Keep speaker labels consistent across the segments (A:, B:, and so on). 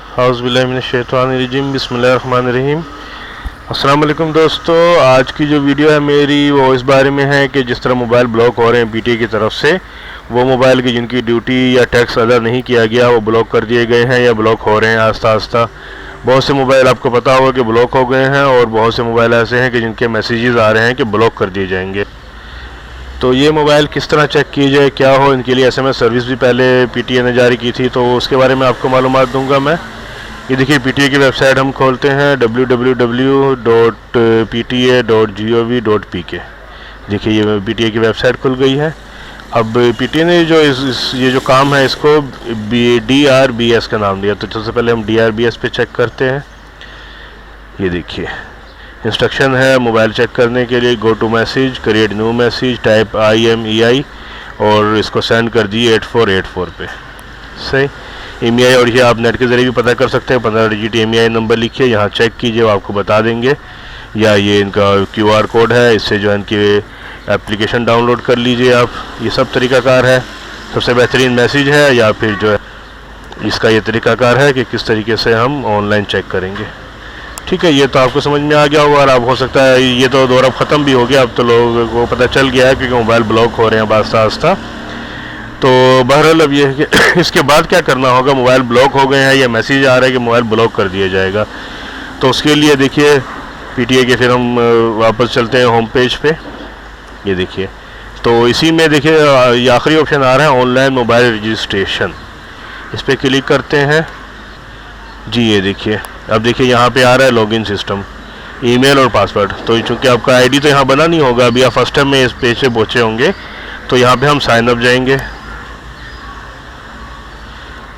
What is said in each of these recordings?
A: औज़ुबिल्लाहिमिनश्शैतानिर्रजीम बिस्मिल्लाहिर्रहमानिर्रहीम। अस्सलाम वालेकुम दोस्तों, आज की जो वीडियो है मेरी वो इस बारे में है कि जिस तरह मोबाइल ब्लॉक हो रहे हैं पीटीए की तरफ से, वो मोबाइल की जिनकी ड्यूटी या टैक्स अदा नहीं किया गया वो ब्लॉक कर दिए गए हैं या ब्लॉक हो रहे हैं आस्ता आस्ता। बहुत से मोबाइल आपको पता होगा कि ब्लॉक हो गए हैं और बहुत से मोबाइल ऐसे हैं कि जिनके मैसेजेस आ रहे हैं कि ब्लॉक कर दिए जाएंगे। तो ये मोबाइल किस तरह चेक किए जाए, क्या हो, इनके लिए एसएमएस सर्विस भी पहले पीटीए ने जारी की थी, तो उसके बारे में आपको मालूमात दूंगा मैं। ये देखिए पीटीए की वेबसाइट हम खोलते हैं www.pta.gov.pk। देखिए ये पीटीए की वेबसाइट खुल गई है। अब पीटीए ने जो ये जो काम है इसको DRBS का नाम दिया, तो सबसे पहले हम DRBS पे चेक करते हैं। ये देखिए इंस्ट्रक्शन है मोबाइल चेक करने के लिए, go to message, create new message, type IMEI और इसको सेंड कर दिए 8484 पे। सही EMEI, और ये आप नेट के ज़रिए भी पता कर सकते हैं। 15 डिजिट EMEI नंबर लिखिए, यहाँ चेक कीजिए, वो आपको बता देंगे। या ये इनका QR कोड है, इससे जो है इनकी एप्लीकेशन डाउनलोड कर लीजिए आप। ये सब तरीक़ाकार है। सबसे बेहतरीन मैसेज है, या फिर जो है इसका ये तरीक़ाकार है कि किस तरीके से हम ऑनलाइन चेक करेंगे। ठीक है, ये तो आपको समझ में आ गया होगा। और अब हो सकता है ये तो दौर अब ख़त्म भी हो गया, अब तो लोगों को पता चल गया है कि मोबाइल ब्लॉक हो रहे हैं आस्ता आस्ता। तो बहरहाल अब ये है कि इसके बाद क्या करना होगा। मोबाइल ब्लॉक हो गए हैं या मैसेज आ रहा है कि मोबाइल ब्लॉक कर दिया जाएगा, तो उसके लिए देखिए पीटीए के फिर हम वापस चलते हैं होम पेज पे। ये देखिए, तो इसी में देखिए ये आखिरी ऑप्शन आ रहा है ऑनलाइन मोबाइल रजिस्ट्रेशन, इस पर क्लिक करते हैं जी। ये देखिए अब देखिए यहाँ पे आ रहा है लॉगिन सिस्टम, ईमेल और पासवर्ड। तो चूँकि आपका आईडी तो यहाँ बना नहीं होगा, अभी आप फर्स्ट टाइम में इस पेज से पहुँचे होंगे, तो यहाँ पे हम साइन अप जाएंगे।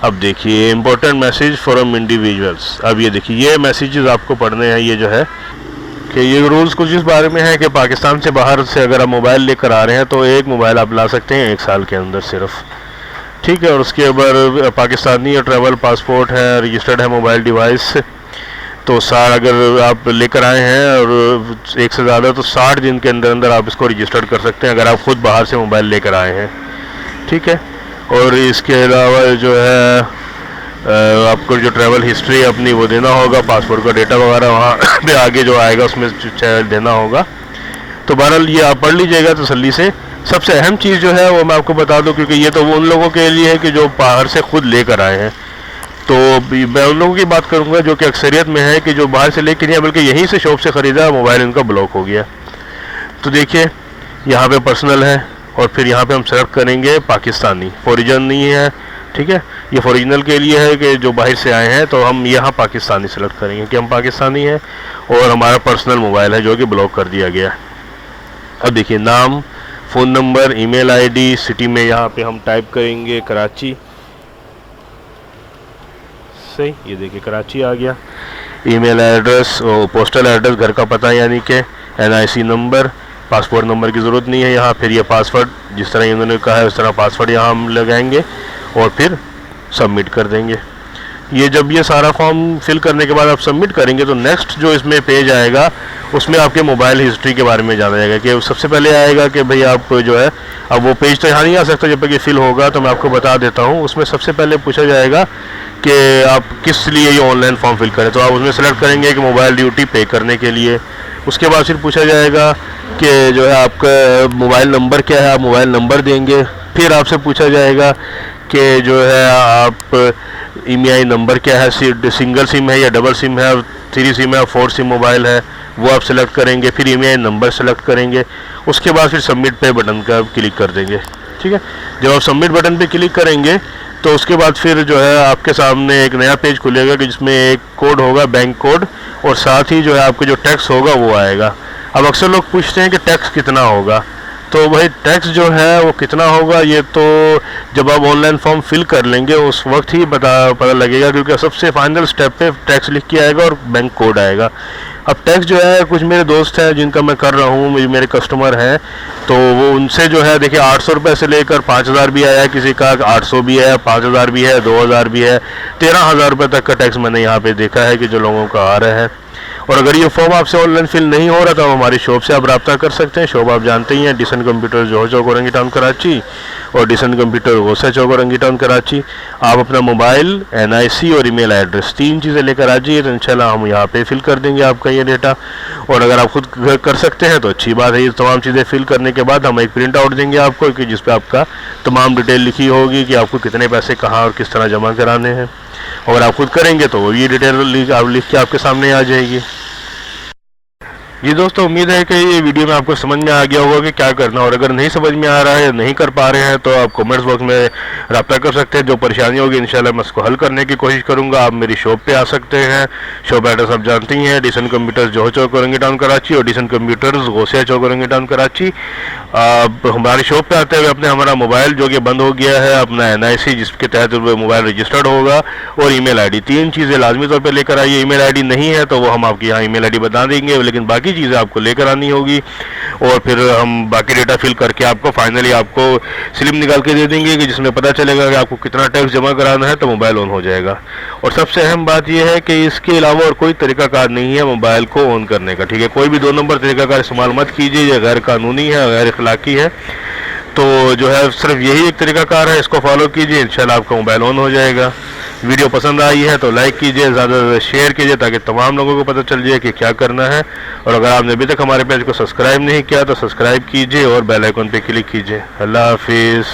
A: अब देखिए इम्पोर्टेंट मैसेज फ्रॉम इंडिविजुअल्स। अब ये देखिए ये मैसेजेस आपको पढ़ने हैं। ये जो है कि ये रूल्स कुछ इस बारे में है कि पाकिस्तान से बाहर से अगर आप मोबाइल लेकर आ रहे हैं तो एक मोबाइल आप ला सकते हैं 1 साल के अंदर सिर्फ। ठीक है, और उसके ऊपर पाकिस्तानी ट्रैवल पासपोर्ट है, रजिस्टर्ड है मोबाइल डिवाइस, तो अगर आप लेकर आए हैं और एक से ज़्यादा, तो 60 दिन के अंदर अंदर आप इसको रजिस्टर्ड कर सकते हैं अगर आप ख़ुद बाहर से मोबाइल लेकर आए हैं। ठीक है, और इसके अलावा जो है आपको जो ट्रैवल हिस्ट्री अपनी वो देना होगा, पासपोर्ट का डेटा वगैरह वहाँ पे आगे जो आएगा उसमें देना होगा। तो बहरहाल ये आप पढ़ लीजिएगा तसल्ली से। सबसे अहम चीज़ जो है वो मैं आपको बता दूं, क्योंकि ये तो वो उन लोगों के लिए है कि जो बाहर से ख़ुद लेकर आए हैं। तो मैं उन लोगों की बात करूंगा जो कि अक्सरियत में है कि जो बाहर से लेकर नहीं, बल्कि यहीं से शॉप से ख़रीदा, मोबाइल इनका ब्लॉक हो गया। तो देखिए यहाँ पे पर्सनल है और फिर यहाँ पे हम सेलेक्ट करेंगे पाकिस्तानी, ओरिजिनल नहीं है। ठीक है, ये ओरिजिनल के लिए है कि जो बाहर से आए हैं, तो हम यहाँ पाकिस्तानी सेलेक्ट करेंगे कि हम पाकिस्तानी हैं और हमारा पर्सनल मोबाइल है जो कि ब्लॉक कर दिया गया। अब देखिए नाम, phone number, email ID, city में यहाँ पे हम टाइप करेंगे कराची। सही, ये देखिए कराची आ गया। ईमेल एड्रेस, पोस्टल एड्रेस, घर का पता यानी कि NIC नंबर, पासपोर्ट नंबर की ज़रूरत नहीं है यहाँ। फिर ये पासवर्ड जिस तरह इन्होंने कहा है उस तरह पासवर्ड यहाँ हम लगाएंगे और फिर सबमिट कर देंगे। ये जब ये सारा फॉर्म फिल करने के बाद आप सबमिट करेंगे तो नेक्स्ट जो इसमें पेज आएगा उसमें आपके मोबाइल हिस्ट्री के बारे में जाना जाएगा। कि सबसे पहले आएगा कि भाई आप जो है, अब वो पेज तो यहाँ नहीं आ सकता जब तक ये फिल होगा, तो मैं आपको बता देता हूँ। उसमें सबसे पहले पूछा जाएगा कि आप किस लिए ये ऑनलाइन फॉर्म फिल करें, तो आप उसमें सेलेक्ट करेंगे कि मोबाइल ड्यूटी पे करने के लिए। उसके बाद फिर पूछा जाएगा कि जो है आपका मोबाइल नंबर क्या है, आप मोबाइल नंबर देंगे। फिर आपसे पूछा जाएगा कि जो है आप EMEI नंबर क्या है, सिंगल सिम है या डबल सिम है, 3 सिम है, 4 सिम मोबाइल है, वो आप सेलेक्ट करेंगे। फिर EMEI नंबर सेलेक्ट करेंगे। उसके बाद फिर सबमिट पे बटन का क्लिक कर देंगे। ठीक है, जब आप सबमिट बटन पे क्लिक करेंगे तो उसके बाद फिर जो है आपके सामने एक नया पेज खुलेगा कि जिसमें एक कोड होगा, बैंक कोड, और साथ ही जो है आपका जो टैक्स होगा वो आएगा। अब अक्सर लोग पूछते हैं कि टैक्स कितना होगा, तो भाई टैक्स जो है वो कितना होगा ये तो जब आप ऑनलाइन फॉर्म फिल कर लेंगे उस वक्त ही पता लगेगा, क्योंकि सबसे फाइनल स्टेप पे टैक्स लिख के आएगा और बैंक कोड आएगा। अब टैक्स जो है, कुछ मेरे दोस्त हैं जिनका मैं कर रहा हूँ, मेरे कस्टमर हैं, तो वो उनसे जो है देखिए 800 रुपये से लेकर 5000 भी आया है, किसी का 800 भी है, 5000 भी है, 2000 भी है, 13000 रुपये तक का टैक्स मैंने यहाँ पे देखा है कि जो लोगों का आ रहा है। और अगर ये फॉर्म आपसे ऑनलाइन फिल नहीं हो रहा तो हमारी शॉप से आप रब्ता कर सकते हैं। शॉप आप जानते ही हैं, डिसेंट कंप्यूटर जोहर चौक औरंगी टाउन कराची और डिसेंट कंप्यूटर गोसा चौक औरंगी टाउन कराची। आप अपना मोबाइल, NIC और ईमेल एड्रेस 3 चीज़ें लेकर आ जाइए, तो इंशाल्लाह हम यहाँ पे फिल कर देंगे आपका ये डेटा। और अगर आप खुद कर सकते हैं तो अच्छी बात है। ये तमाम चीज़ें फिल करने के बाद हम एक प्रिंट आउट देंगे आपको कि जिस पे आपका तमाम डिटेल लिखी होगी कि आपको कितने पैसे कहाँ और किस तरह जमा कराने हैं। और आप खुद करेंगे तो ये डिटेल लिख के आपके सामने आ जाएगी। जी दोस्तों, उम्मीद है कि ये वीडियो में आपको समझ में आ गया होगा कि क्या करना, और अगर नहीं समझ में आ रहा है, नहीं कर पा रहे हैं तो आप कमेंट्स बॉक्स में रब्ता कर सकते हैं। जो परेशानी होगी इंशाल्लाह मैं उसको हल करने की कोशिश करूंगा। आप मेरी शॉप पे आ सकते हैं। शॉप एड्रेस आप जानती हैं, डिसेंट कंप्यूटर्स जोहर चौक औरंगी टाउन कराची और डिसेंट कंप्यूटर्स गोसिया चौक औरंगी टाउन कराची। आप हमारी शॉप पे आते हुए अपने हमारा मोबाइल जो कि बंद हो गया है, अपना NIC जिसके तहत मोबाइल रजिस्टर्ड होगा और ईमेल ID, 3 चीज़ें लाजमी तौर पर लेकर आइए। ईमेल ID नहीं है तो वो हम आपकी यहाँ ईमेल ID बता देंगे, लेकिन बाकी चीज़ें आपको लेकर आनी होगी। और फिर हम बाकी डेटा फिल करके आपको फाइनली आपको स्लिप निकाल के दे देंगे कि जिसमें पता चलेगा कि आपको कितना टैक्स जमा कराना है, तो मोबाइल ऑन हो जाएगा। और सबसे अहम बात यह है कि इसके अलावा और कोई तरीकाकार नहीं है मोबाइल को ऑन करने का, ठीक है। कोई भी 2 नंबर तरीकाकार इस्तेमाल मत कीजिए, यह गैर कानूनी है, गैर इखलाकी है। तो जो है सिर्फ यही एक तरीकाकार है, इसको फॉलो कीजिए, इंशाल्लाह आपका मोबाइल ऑन हो जाएगा। वीडियो पसंद आई है तो लाइक कीजिए, ज़्यादा से ज़्यादा शेयर कीजिए ताकि तमाम लोगों को पता चल जाए कि क्या करना है। और अगर आपने अभी तक हमारे पेज को सब्सक्राइब नहीं किया तो सब्सक्राइब कीजिए और बेल आइकन पे क्लिक कीजिए। अल्लाह हाफिज़।